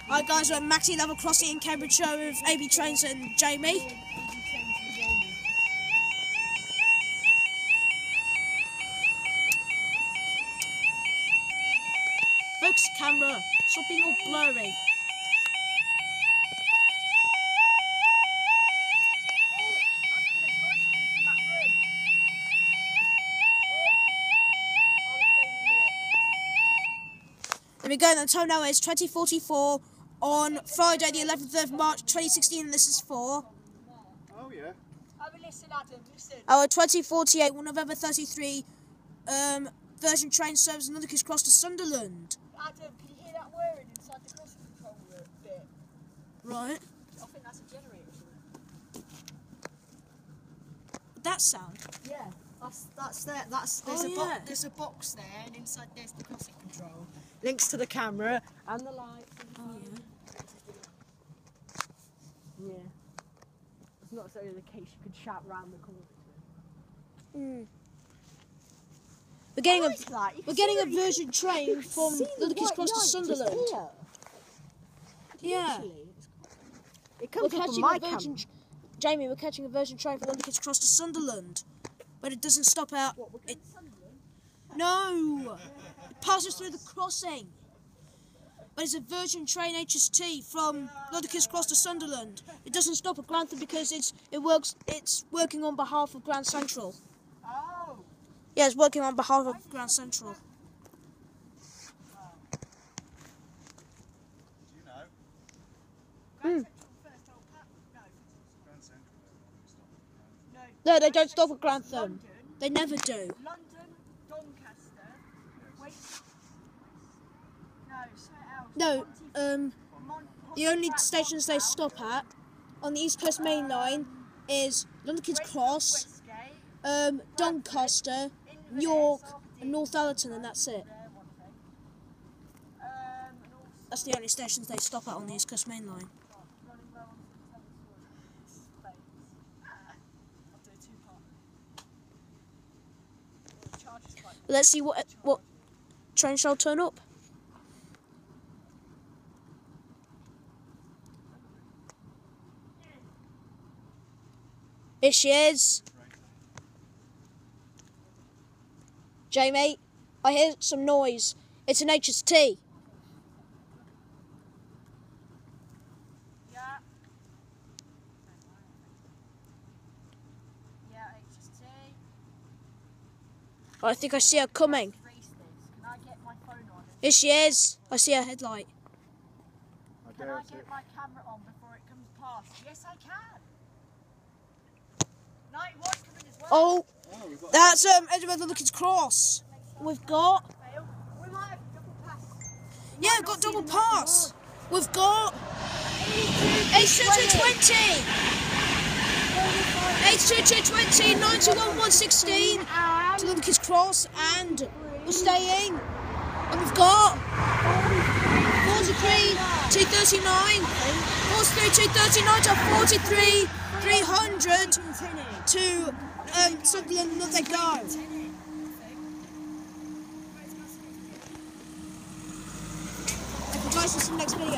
Hi guys, we're at Maxey level crossing in Cambridgeshire with AB Trains and Jamie. Focus the camera, stop being all blurry. There we go, the time now is 20:44 on Friday the 11th of March 2016, and this is for... Oh yeah. Listen, Adam, listen. Our 2048 November 33 Virgin train service in London Cross to Sunderland. Adam, can you hear that whirring inside the crossing control bit? Right. I think that's a generator, isn't it? That sound? Yeah. That's there. There's a box there, and inside there's the crossing control. Links to the camera and the lights. And yeah. It's not so the case you could shout round the corner. We're getting a Virgin train from London Cross to Sunderland. Yeah. It comes from my camera. Jamie, we're catching a Virgin train from London Cross to Sunderland, but it doesn't stop out. What, we're going to Sunderland? No, it passes through the crossing. But it's a Virgin train HST from London Cross to Sunderland. It doesn't stop at Grantham because it's working on behalf of Grand Central. Oh. Yeah, it's working on behalf of Grand Central. Do you know? Grand Central first, Grand Central. No, they don't stop at Grantham. London, They never do. London, Doncaster. Wait. No, somewhere else. No, the only stations they stop at on the East Coast Main Line is London King's Cross, Doncaster, York, and Northallerton, and that's it. That's the only stations they stop at on the East Coast Main Line. Let's see what train shall turn up. Here she is. Jamie, I hear some noise. It's an HST. Yeah. Yeah, HST. I think I see her coming. Can I get my phone on? Here she is. I see her headlight. Can I get my camera on before it comes past? Yes, I can. No, it was coming as well. Oh, that's Edinburgh London Cross. We've got... We might have double pass. Yeah, we've got double pass. We've got... H2220. H2220, 91-116 to London Cross, and we're staying. And we've got 43-239, 43-239 to 43-300 to Sunderland. They go. Guys, see you in the next video.